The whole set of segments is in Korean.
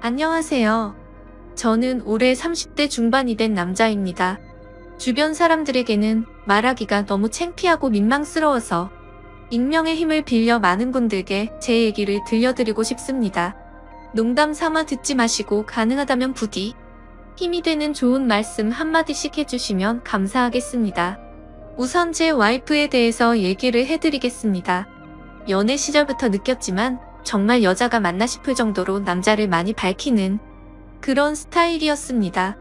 안녕하세요. 저는 올해 30대 중반이 된 남자입니다. 주변 사람들에게는 말하기가 너무 창피하고 민망스러워서 익명의 힘을 빌려 많은 분들께 제 얘기를 들려드리고 싶습니다. 농담 삼아 듣지 마시고 가능하다면 부디 힘이 되는 좋은 말씀 한마디씩 해주시면 감사하겠습니다. 우선 제 와이프에 대해서 얘기를 해드리겠습니다. 연애 시절부터 느꼈지만 정말 여자가 맞나 싶을 정도로 남자를 많이 밝히는 그런 스타일이었습니다.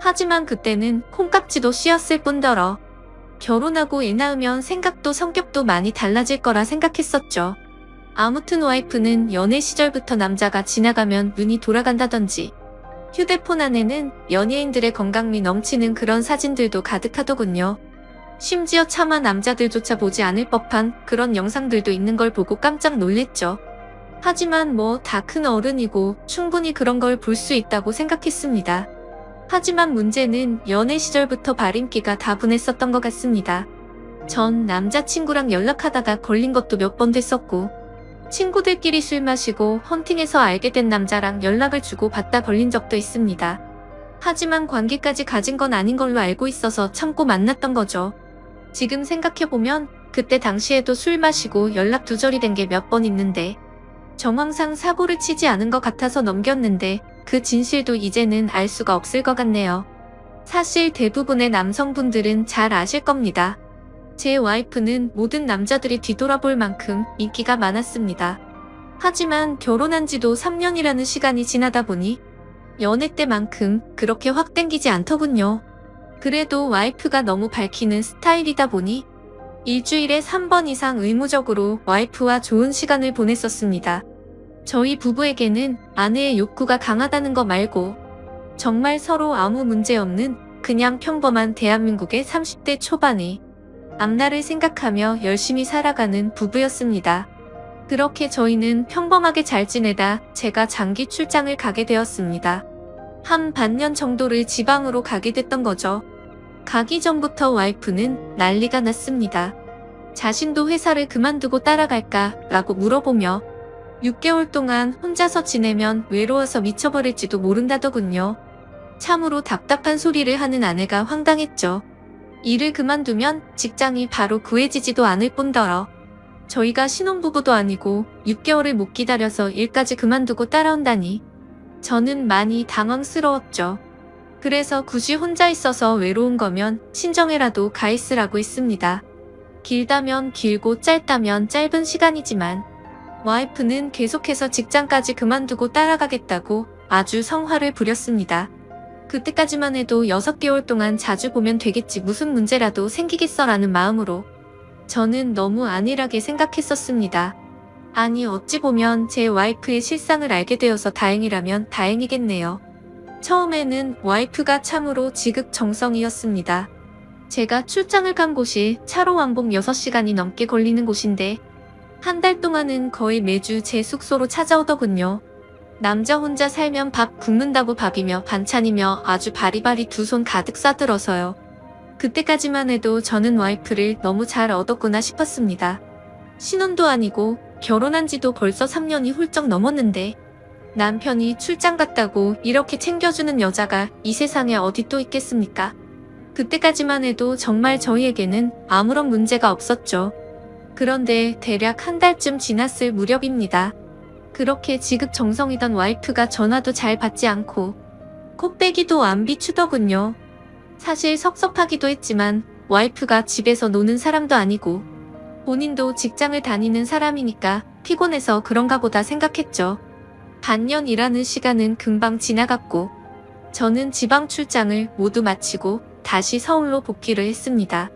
하지만 그때는 콩깍지도 씌었을 뿐더러 결혼하고 애 낳으면 생각도 성격도 많이 달라질 거라 생각했었죠. 아무튼 와이프는 연애 시절부터 남자가 지나가면 눈이 돌아간다던지 휴대폰 안에는 연예인들의 건강미 넘치는 그런 사진들도 가득하더군요. 심지어 차마 남자들조차 보지 않을 법한 그런 영상들도 있는 걸 보고 깜짝 놀랬죠. 하지만 뭐 다 큰 어른이고 충분히 그런 걸 볼 수 있다고 생각했습니다. 하지만 문제는 연애 시절부터 발인기가 다분했었던 것 같습니다. 전 남자친구랑 연락하다가 걸린 것도 몇 번 됐었고, 친구들끼리 술 마시고 헌팅해서 알게 된 남자랑 연락을 주고 받다 걸린 적도 있습니다. 하지만 관계까지 가진 건 아닌 걸로 알고 있어서 참고 만났던 거죠. 지금 생각해보면 그때 당시에도 술 마시고 연락 두절이 된 게 몇 번 있는데 정황상 사고를 치지 않은 것 같아서 넘겼는데 그 진실도 이제는 알 수가 없을 것 같네요. 사실 대부분의 남성분들은 잘 아실 겁니다. 제 와이프는 모든 남자들이 뒤돌아볼 만큼 인기가 많았습니다. 하지만 결혼한 지도 3년이라는 시간이 지나다 보니 연애 때만큼 그렇게 확 땡기지 않더군요. 그래도 와이프가 너무 밝히는 스타일이다 보니 일주일에 3번 이상 의무적으로 와이프와 좋은 시간을 보냈었습니다. 저희 부부에게는 아내의 욕구가 강하다는 거 말고 정말 서로 아무 문제 없는 그냥 평범한 대한민국의 30대 초반의 앞날을 생각하며 열심히 살아가는 부부였습니다. 그렇게 저희는 평범하게 잘 지내다 제가 장기 출장을 가게 되었습니다. 한 반년 정도를 지방으로 가게 됐던 거죠. 가기 전부터 와이프는 난리가 났습니다. 자신도 회사를 그만두고 따라갈까 라고 물어보며 6개월 동안 혼자서 지내면 외로워서 미쳐버릴지도 모른다더군요. 참으로 답답한 소리를 하는 아내가 황당했죠. 일을 그만두면 직장이 바로 구해지지도 않을 뿐더러 저희가 신혼부부도 아니고 6개월을 못 기다려서 일까지 그만두고 따라온다니 저는 많이 당황스러웠죠. 그래서 굳이 혼자 있어서 외로운 거면 친정에라도 가 있으라고 했습니다. 길다면 길고 짧다면 짧은 시간이지만 와이프는 계속해서 직장까지 그만두고 따라가겠다고 아주 성화를 부렸습니다. 그때까지만 해도 6개월 동안 자주 보면 되겠지 무슨 문제라도 생기겠어라는 마음으로 저는 너무 안일하게 생각했었습니다. 아니 어찌 보면 제 와이프의 실상을 알게 되어서 다행이라면 다행이겠네요. 처음에는 와이프가 참으로 지극정성이었습니다. 제가 출장을 간 곳이 차로 왕복 6시간이 넘게 걸리는 곳인데 한 달 동안은 거의 매주 제 숙소로 찾아오더군요. 남자 혼자 살면 밥 굶는다고 밥이며 반찬이며 아주 바리바리 두 손 가득 싸들어서요. 그때까지만 해도 저는 와이프를 너무 잘 얻었구나 싶었습니다. 신혼도 아니고 결혼한 지도 벌써 3년이 훌쩍 넘었는데 남편이 출장 갔다고 이렇게 챙겨주는 여자가 이 세상에 어디 또 있겠습니까? 그때까지만 해도 정말 저희에게는 아무런 문제가 없었죠. 그런데 대략 한 달쯤 지났을 무렵입니다. 그렇게 지극정성이던 와이프가 전화도 잘 받지 않고 코빼기도 안 비추더군요. 사실 섭섭하기도 했지만 와이프가 집에서 노는 사람도 아니고 본인도 직장을 다니는 사람이니까 피곤해서 그런가 보다 생각했죠. 반년 일하는 시간은 금방 지나갔고 저는 지방 출장을 모두 마치고 다시 서울로 복귀를 했습니다.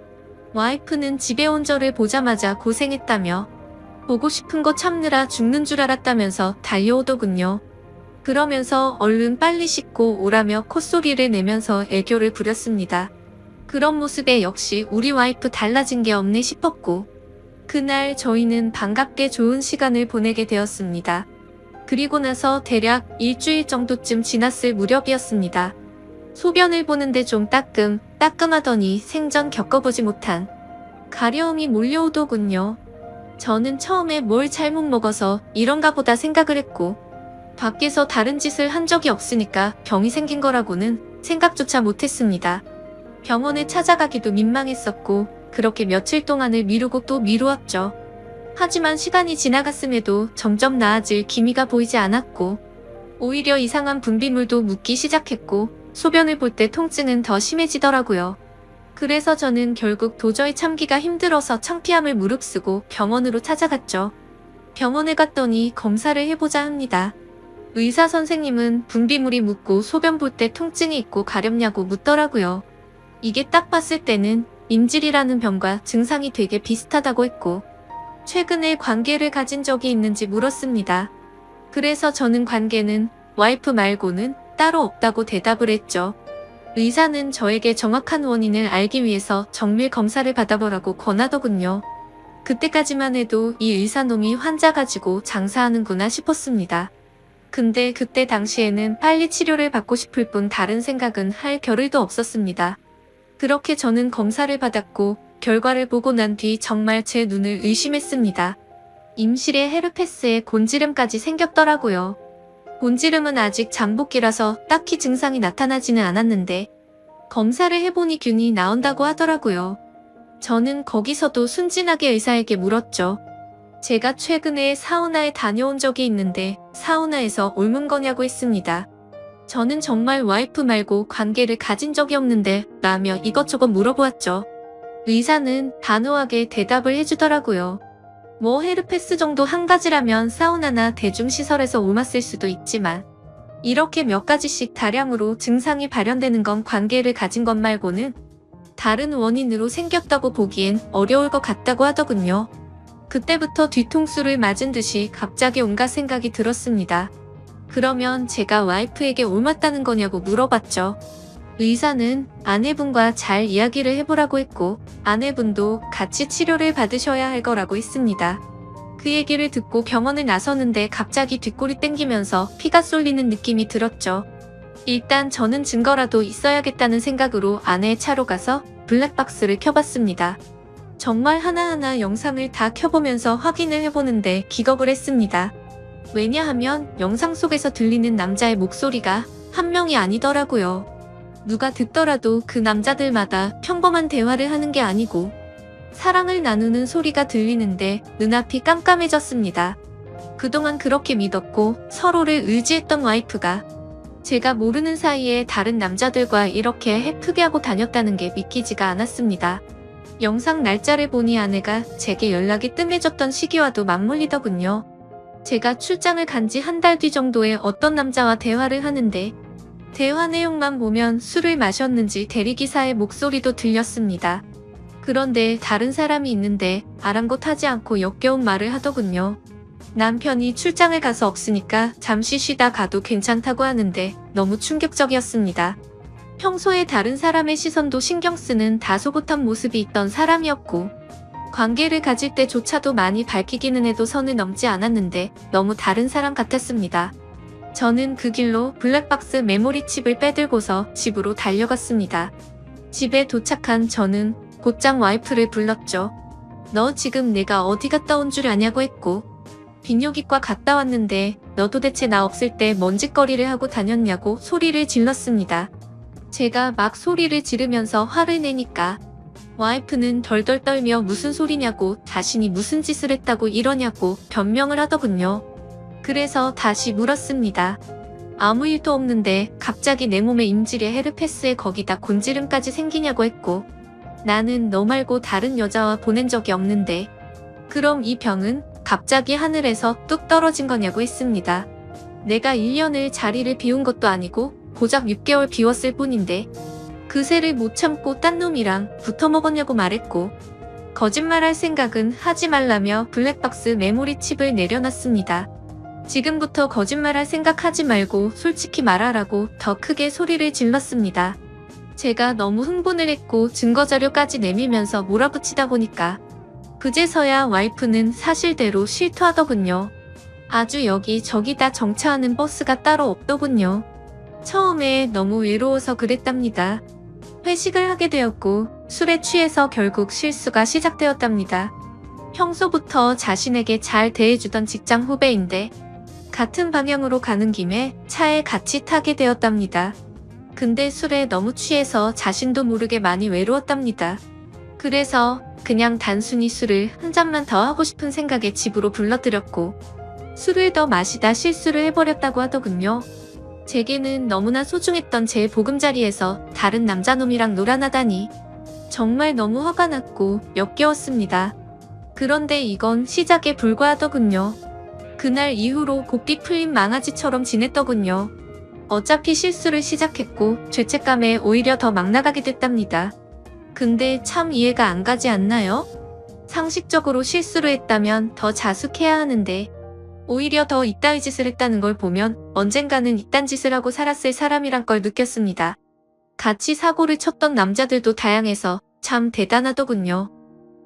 와이프는 집에 온 저를 보자마자 고생했다며 보고 싶은 거 참느라 죽는 줄 알았다면서 달려오더군요. 그러면서 얼른 빨리 씻고 오라며 콧소리를 내면서 애교를 부렸습니다. 그런 모습에 역시 우리 와이프 달라진 게 없네 싶었고 그날 저희는 반갑게 좋은 시간을 보내게 되었습니다. 그리고 나서 대략 일주일 정도쯤 지났을 무렵이었습니다. 소변을 보는데 좀 따끔하더니 생전 겪어보지 못한 가려움이 몰려오더군요. 저는 처음에 뭘 잘못 먹어서 이런가 보다 생각을 했고 밖에서 다른 짓을 한 적이 없으니까 병이 생긴 거라고는 생각조차 못했습니다. 병원에 찾아가기도 민망했었고 그렇게 며칠 동안을 미루고 또 미루었죠. 하지만 시간이 지나갔음에도 점점 나아질 기미가 보이지 않았고 오히려 이상한 분비물도 묻기 시작했고 소변을 볼 때 통증은 더 심해지더라고요. 그래서 저는 결국 도저히 참기가 힘들어서 창피함을 무릅쓰고 병원으로 찾아갔죠. 병원에 갔더니 검사를 해보자 합니다. 의사 선생님은 분비물이 묻고 소변 볼 때 통증이 있고 가렵냐고 묻더라고요. 이게 딱 봤을 때는 임질이라는 병과 증상이 되게 비슷하다고 했고 최근에 관계를 가진 적이 있는지 물었습니다. 그래서 저는 관계는 와이프 말고는 따로 없다고 대답을 했죠. 의사는 저에게 정확한 원인을 알기 위해서 정밀 검사를 받아보라고 권하더군요. 그때까지만 해도 이 의사놈이 환자 가지고 장사하는구나 싶었습니다. 근데 그때 당시에는 빨리 치료를 받고 싶을 뿐 다른 생각은 할 겨를도 없었습니다. 그렇게 저는 검사를 받았고 결과를 보고 난 뒤 정말 제 눈을 의심했습니다. 임실에 헤르페스에 곤지름까지 생겼더라고요. 곤지름은 아직 잠복기라서 딱히 증상이 나타나지는 않았는데 검사를 해보니 균이 나온다고 하더라고요. 저는 거기서도 순진하게 의사에게 물었죠. 제가 최근에 사우나에 다녀온 적이 있는데 사우나에서 옮은 거냐고 했습니다. 저는 정말 와이프 말고 관계를 가진 적이 없는데 라며 이것저것 물어보았죠. 의사는 단호하게 대답을 해주더라고요. 뭐 헤르페스 정도 한 가지라면 사우나나 대중시설에서 옮았을 수도 있지만 이렇게 몇 가지씩 다량으로 증상이 발현되는 건 관계를 가진 것 말고는 다른 원인으로 생겼다고 보기엔 어려울 것 같다고 하더군요. 그때부터 뒤통수를 맞은 듯이 갑자기 온갖 생각이 들었습니다. 그러면 제가 와이프에게 옮았다는 거냐고 물어봤죠. 의사는 아내분과 잘 이야기를 해보라고 했고 아내분도 같이 치료를 받으셔야 할 거라고 했습니다. 그 얘기를 듣고 병원을 나서는데 갑자기 뒷골이 땡기면서 피가 쏠리는 느낌이 들었죠. 일단 저는 증거라도 있어야겠다는 생각으로 아내의 차로 가서 블랙박스를 켜봤습니다. 정말 하나하나 영상을 다 켜보면서 확인을 해보는데 기겁을 했습니다. 왜냐하면 영상 속에서 들리는 남자의 목소리가 한 명이 아니더라고요. 누가 듣더라도 그 남자들마다 평범한 대화를 하는 게 아니고 사랑을 나누는 소리가 들리는데 눈앞이 깜깜해졌습니다. 그동안 그렇게 믿었고 서로를 의지했던 와이프가 제가 모르는 사이에 다른 남자들과 이렇게 해프게 하고 다녔다는 게 믿기지가 않았습니다. 영상 날짜를 보니 아내가 제게 연락이 뜸해졌던 시기와도 맞물리더군요. 제가 출장을 간 지 한 달 뒤 정도에 어떤 남자와 대화를 하는데 대화 내용만 보면 술을 마셨는지 대리기사의 목소리도 들렸습니다. 그런데 다른 사람이 있는데 아랑곳하지 않고 역겨운 말을 하더군요. 남편이 출장을 가서 없으니까 잠시 쉬다 가도 괜찮다고 하는데 너무 충격적이었습니다. 평소에 다른 사람의 시선도 신경 쓰는 다소곳한 모습이 있던 사람이었고 관계를 가질 때조차도 많이 밝히기는 해도 선을 넘지 않았는데 너무 다른 사람 같았습니다. 저는 그 길로 블랙박스 메모리 칩을 빼들고서 집으로 달려갔습니다. 집에 도착한 저는 곧장 와이프를 불렀죠. 너 지금 내가 어디 갔다 온 줄 아냐고 했고 비뇨기과 갔다 왔는데 너 도대체 나 없을 때 뭔 짓거리를 하고 다녔냐고 소리를 질렀습니다. 제가 막 소리를 지르면서 화를 내니까 와이프는 덜덜 떨며 무슨 소리냐고 자신이 무슨 짓을 했다고 이러냐고 변명을 하더군요. 그래서 다시 물었습니다. 아무 일도 없는데 갑자기 내 몸에 임질에 헤르페스에 거기다 곤지름까지 생기냐고 했고 나는 너 말고 다른 여자와 보낸 적이 없는데 그럼 이 병은 갑자기 하늘에서 뚝 떨어진 거냐고 했습니다. 내가 1년을 자리를 비운 것도 아니고 고작 6개월 비웠을 뿐인데 그새를 못 참고 딴 놈이랑 붙어 먹었냐고 말했고 거짓말할 생각은 하지 말라며 블랙박스 메모리 칩을 내려놨습니다. 지금부터 거짓말할 생각하지 말고 솔직히 말하라고 더 크게 소리를 질렀습니다. 제가 너무 흥분을 했고 증거자료까지 내밀면서 몰아붙이다 보니까 그제서야 와이프는 사실대로 실토하더군요. 아주 여기저기 다 정차하는 버스가 따로 없더군요. 처음에 너무 외로워서 그랬답니다. 회식을 하게 되었고 술에 취해서 결국 실수가 시작되었답니다. 평소부터 자신에게 잘 대해주던 직장 후배인데 같은 방향으로 가는 김에 차에 같이 타게 되었답니다. 근데 술에 너무 취해서 자신도 모르게 많이 외로웠답니다. 그래서 그냥 단순히 술을 한 잔만 더 하고 싶은 생각에 집으로 불러들였고 술을 더 마시다 실수를 해버렸다고 하더군요. 제게는 너무나 소중했던 제 보금자리에서 다른 남자놈이랑 놀아나다니 정말 너무 화가 났고 역겨웠습니다. 그런데 이건 시작에 불과하더군요. 그날 이후로 고삐 풀린 망아지처럼 지냈더군요. 어차피 실수를 시작했고 죄책감에 오히려 더 막 나가게 됐답니다. 근데 참 이해가 안 가지 않나요? 상식적으로 실수를 했다면 더 자숙해야 하는데 오히려 더 이따위 짓을 했다는 걸 보면 언젠가는 이딴 짓을 하고 살았을 사람이란 걸 느꼈습니다. 같이 사고를 쳤던 남자들도 다양해서 참 대단하더군요.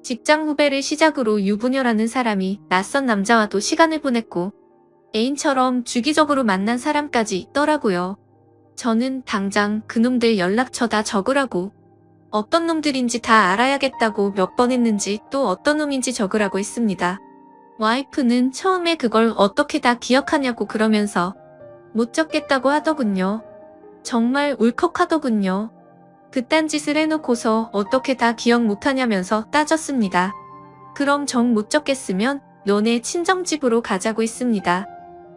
직장 후배를 시작으로 유부녀라는 사람이 낯선 남자와도 시간을 보냈고 애인처럼 주기적으로 만난 사람까지 있더라고요. 저는 당장 그놈들 연락처 다 적으라고 어떤 놈들인지 다 알아야겠다고 몇 번 했는지 또 어떤 놈인지 적으라고 했습니다. 와이프는 처음에 그걸 어떻게 다 기억하냐고 그러면서 못 적겠다고 하더군요. 정말 울컥하더군요. 그딴 짓을 해놓고서 어떻게 다 기억 못하냐면서 따졌습니다. 그럼 정 못 적겠으면 너네 친정집으로 가자고 했습니다.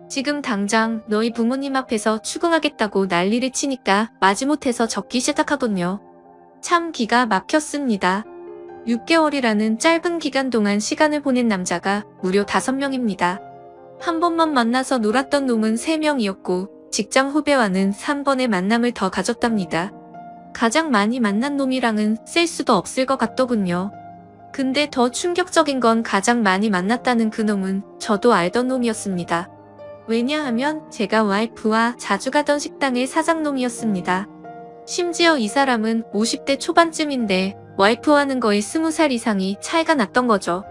지금 당장 너희 부모님 앞에서 추궁하겠다고 난리를 치니까 마지못해서 적기 시작하군요. 참 기가 막혔습니다. 6개월이라는 짧은 기간 동안 시간을 보낸 남자가 무려 5명입니다. 한 번만 만나서 놀았던 놈은 3명이었고 직장 후배와는 3번의 만남을 더 가졌답니다. 가장 많이 만난 놈이랑은 셀 수도 없을 것 같더군요. 근데 더 충격적인 건 가장 많이 만났다는 그 놈은 저도 알던 놈이었습니다. 왜냐하면 제가 와이프와 자주 가던 식당의 사장놈이었습니다. 심지어 이 사람은 50대 초반쯤인데 와이프와는 거의 20살 이상이 차이가 났던 거죠.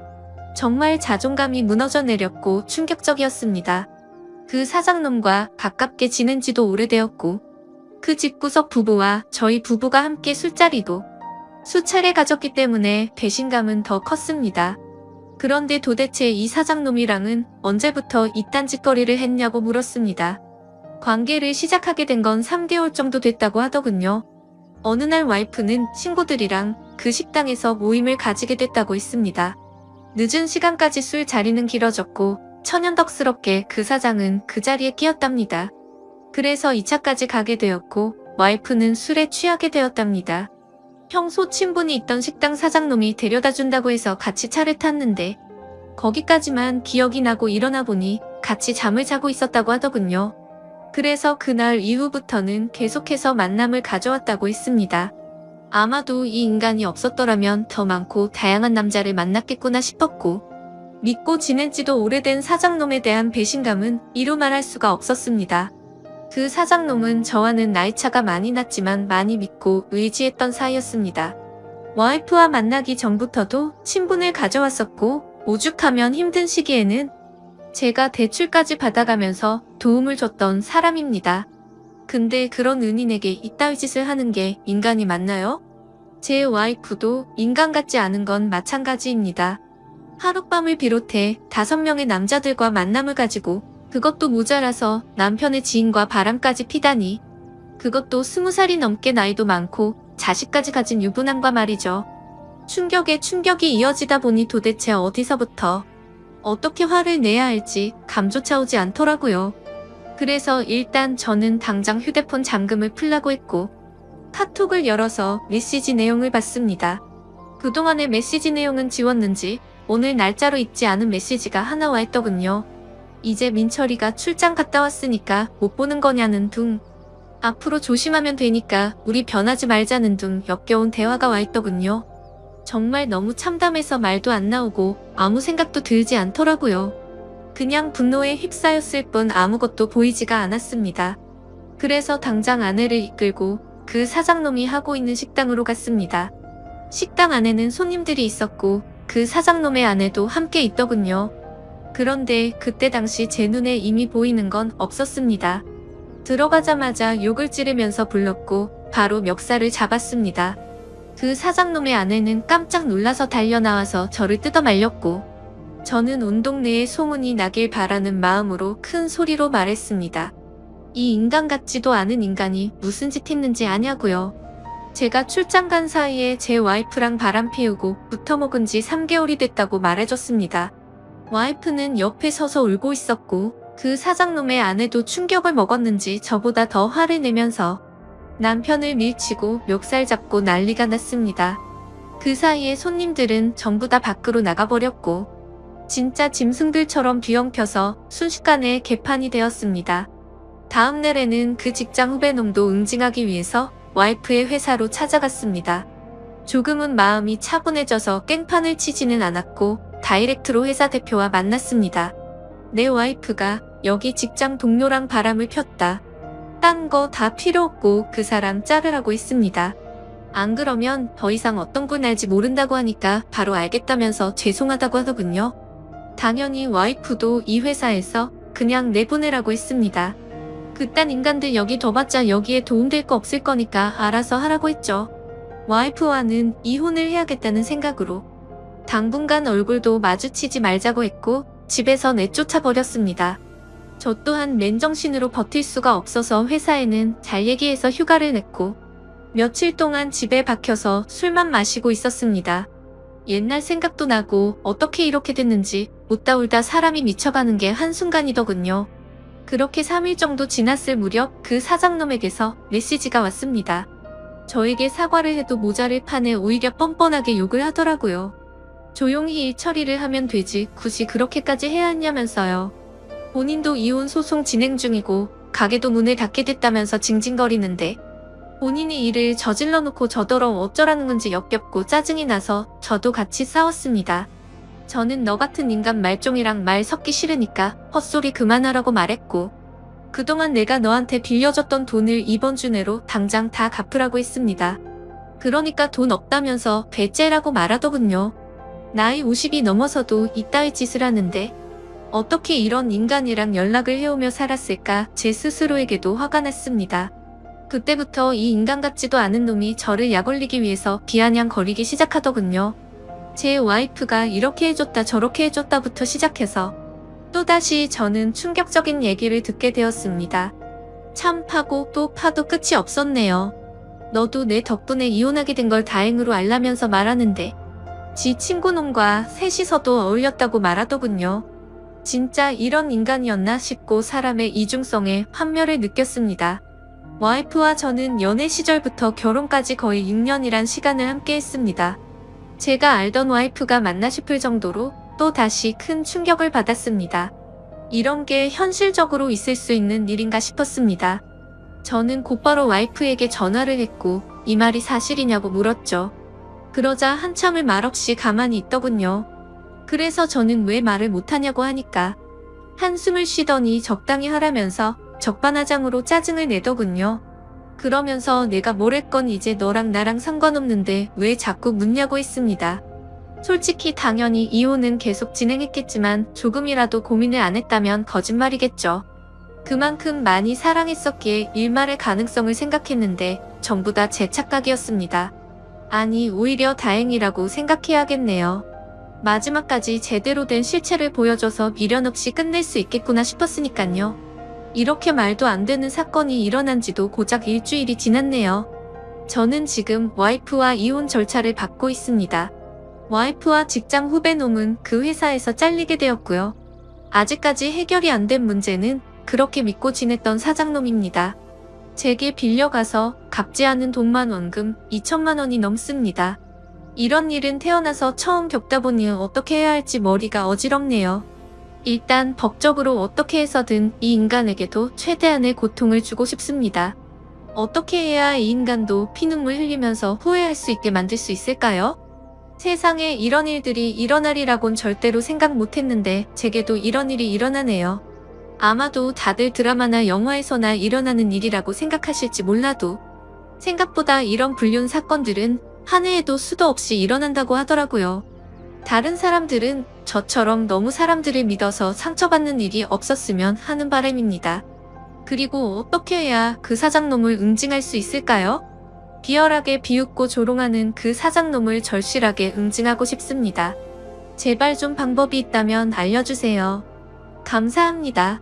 정말 자존감이 무너져 내렸고 충격적이었습니다. 그 사장놈과 가깝게 지낸 지도 오래되었고 그 집구석 부부와 저희 부부가 함께 술자리도 수차례 가졌기 때문에 배신감은 더 컸습니다. 그런데 도대체 이 사장놈이랑은 언제부터 이딴 짓거리를 했냐고 물었습니다. 관계를 시작하게 된 건 3개월 정도 됐다고 하더군요. 어느 날 와이프는 친구들이랑 그 식당에서 모임을 가지게 됐다고 했습니다. 늦은 시간까지 술 자리는 길어졌고 천연덕스럽게 그 사장은 그 자리에 끼었답니다. 그래서 2차까지 가게 되었고 와이프는 술에 취하게 되었답니다. 평소 친분이 있던 식당 사장놈이 데려다 준다고 해서 같이 차를 탔는데 거기까지만 기억이 나고 일어나 보니 같이 잠을 자고 있었다고 하더군요. 그래서 그날 이후부터는 계속해서 만남을 가져왔다고 했습니다. 아마도 이 인간이 없었더라면 더 많고 다양한 남자를 만났겠구나 싶었고 믿고 지낸 지도 오래된 사장놈에 대한 배신감은 이루 말할 수가 없었습니다. 그 사장놈은 저와는 나이차가 많이 났지만 많이 믿고 의지했던 사이였습니다. 와이프와 만나기 전부터도 친분을 가져왔었고 오죽하면 힘든 시기에는 제가 대출까지 받아가면서 도움을 줬던 사람입니다. 근데 그런 은인에게 이따위 짓을 하는 게 인간이 맞나요? 제 와이프도 인간 같지 않은 건 마찬가지입니다. 하룻밤을 비롯해 5명의 남자들과 만남을 가지고 그것도 모자라서 남편의 지인과 바람까지 피다니 그것도 20살이 넘게 나이도 많고 자식까지 가진 유부남과 말이죠. 충격에 충격이 이어지다 보니 도대체 어디서부터 어떻게 화를 내야 할지 감조차 오지 않더라고요. 그래서 일단 저는 당장 휴대폰 잠금을 풀라고 했고 카톡을 열어서 메시지 내용을 봤습니다. 그동안의 메시지 내용은 지웠는지 오늘 날짜로 잊지 않은 메시지가 하나 와 있더군요. 이제 민철이가 출장 갔다 왔으니까 못 보는 거냐는 둥. 앞으로 조심하면 되니까 우리 변하지 말자는 둥 역겨운 대화가 와 있더군요. 정말 너무 참담해서 말도 안 나오고 아무 생각도 들지 않더라고요. 그냥 분노에 휩싸였을 뿐 아무것도 보이지가 않았습니다. 그래서 당장 아내를 이끌고 그 사장놈이 하고 있는 식당으로 갔습니다. 식당 안에는 손님들이 있었고 그 사장놈의 아내도 함께 있더군요. 그런데 그때 당시 제 눈에 이미 보이는 건 없었습니다. 들어가자마자 욕을 지르면서 불렀고 바로 멱살을 잡았습니다. 그 사장놈의 아내는 깜짝 놀라서 달려나와서 저를 뜯어말렸고 저는 온 동네에 소문이 나길 바라는 마음으로 큰 소리로 말했습니다. 이 인간 같지도 않은 인간이 무슨 짓 했는지 아냐고요. 제가 출장 간 사이에 제 와이프랑 바람 피우고 붙어먹은 지 3개월이 됐다고 말해줬습니다. 와이프는 옆에 서서 울고 있었고 그 사장놈의 아내도 충격을 먹었는지 저보다 더 화를 내면서 남편을 밀치고 멱살 잡고 난리가 났습니다. 그 사이에 손님들은 전부 다 밖으로 나가버렸고 진짜 짐승들처럼 뒤엉켜서 순식간에 개판이 되었습니다. 다음 날에는 그 직장 후배놈도 응징하기 위해서 와이프의 회사로 찾아갔습니다. 조금은 마음이 차분해져서 깽판을 치지는 않았고 다이렉트로 회사 대표와 만났습니다. 내 와이프가 여기 직장 동료랑 바람을 폈다. 딴 거 다 필요 없고 그 사람 자르라고 했습니다. 안 그러면 더 이상 어떤 분 알지 모른다고 하니까 바로 알겠다면서 죄송하다고 하더군요. 당연히 와이프도 이 회사에서 그냥 내보내라고 했습니다. 그딴 인간들 여기 둬봤자 여기에 도움될 거 없을 거니까 알아서 하라고 했죠. 와이프와는 이혼을 해야겠다는 생각으로 당분간 얼굴도 마주치지 말자고 했고 집에서 내쫓아버렸습니다. 저 또한 맨정신으로 버틸 수가 없어서 회사에는 잘 얘기해서 휴가를 냈고 며칠 동안 집에 박혀서 술만 마시고 있었습니다. 옛날 생각도 나고 어떻게 이렇게 됐는지 웃다 울다 사람이 미쳐가는 게 한순간이더군요. 그렇게 3일 정도 지났을 무렵 그 사장놈에게서 메시지가 왔습니다. 저에게 사과를 해도 모자를 파내 오히려 뻔뻔하게 욕을 하더라고요. 조용히 일 처리를 하면 되지 굳이 그렇게까지 해야 했냐면서요. 본인도 이혼 소송 진행 중이고 가게도 문을 닫게 됐다면서 징징거리는데 본인이 일을 저질러 놓고 저더러 어쩌라는 건지 역겹고 짜증이 나서 저도 같이 싸웠습니다. 저는 너 같은 인간 말종이랑 말 섞기 싫으니까 헛소리 그만하라고 말했고 그동안 내가 너한테 빌려줬던 돈을 이번 주 내로 당장 다 갚으라고 했습니다. 그러니까 돈 없다면서 배째라고 말하더군요. 나이 50이 넘어서도 이따위 짓을 하는데 어떻게 이런 인간이랑 연락을 해오며 살았을까 제 스스로에게도 화가 났습니다. 그때부터 이 인간 같지도 않은 놈이 저를 약올리기 위해서 비아냥거리기 시작하더군요. 제 와이프가 이렇게 해줬다 저렇게 해줬다부터 시작해서 또다시 저는 충격적인 얘기를 듣게 되었습니다. 참 파고 또 파도 끝이 없었네요. 너도 내 덕분에 이혼하게 된 걸 다행으로 알라면서 말하는데 지 친구놈과 셋이서도 어울렸다고 말하더군요. 진짜 이런 인간이었나 싶고 사람의 이중성에 환멸을 느꼈습니다. 와이프와 저는 연애 시절부터 결혼까지 거의 6년이란 시간을 함께 했습니다. 제가 알던 와이프가 맞나 싶을 정도로 또 다시 큰 충격을 받았습니다. 이런 게 현실적으로 있을 수 있는 일인가 싶었습니다. 저는 곧바로 와이프에게 전화를 했고 이 말이 사실이냐고 물었죠. 그러자 한참을 말없이 가만히 있더군요. 그래서 저는 왜 말을 못하냐고 하니까 한숨을 쉬더니 적당히 하라면서 적반하장으로 짜증을 내더군요. 그러면서 내가 뭘 했건 이제 너랑 나랑 상관없는데 왜 자꾸 묻냐고 했습니다. 솔직히 당연히 이혼은 계속 진행했겠지만 조금이라도 고민을 안 했다면 거짓말이겠죠. 그만큼 많이 사랑했었기에 일말의 가능성을 생각했는데 전부 다 제 착각이었습니다. 아니 오히려 다행이라고 생각해야겠네요. 마지막까지 제대로 된 실체를 보여줘서 미련 없이 끝낼 수 있겠구나 싶었으니깐요. 이렇게 말도 안 되는 사건이 일어난 지도 고작 일주일이 지났네요. 저는 지금 와이프와 이혼 절차를 받고 있습니다. 와이프와 직장 후배놈은 그 회사에서 잘리게 되었고요. 아직까지 해결이 안 된 문제는 그렇게 믿고 지냈던 사장놈입니다. 제게 빌려가서 갚지 않은 돈만 원금 2천만 원이 넘습니다. 이런 일은 태어나서 처음 겪다 보니 어떻게 해야 할지 머리가 어지럽네요. 일단 법적으로 어떻게 해서든 이 인간에게도 최대한의 고통을 주고 싶습니다. 어떻게 해야 이 인간도 피눈물 흘리면서 후회할 수 있게 만들 수 있을까요? 세상에 이런 일들이 일어나리라곤 절대로 생각 못했는데 제게도 이런 일이 일어나네요. 아마도 다들 드라마나 영화에서나 일어나는 일이라고 생각하실지 몰라도 생각보다 이런 불륜 사건들은 한 해에도 수도 없이 일어난다고 하더라고요. 다른 사람들은 저처럼 너무 사람들을 믿어서 상처받는 일이 없었으면 하는 바람입니다. 그리고 어떻게 해야 그 사장놈을 응징할 수 있을까요? 비열하게 비웃고 조롱하는 그 사장놈을 절실하게 응징하고 싶습니다. 제발 좀 방법이 있다면 알려주세요. 감사합니다.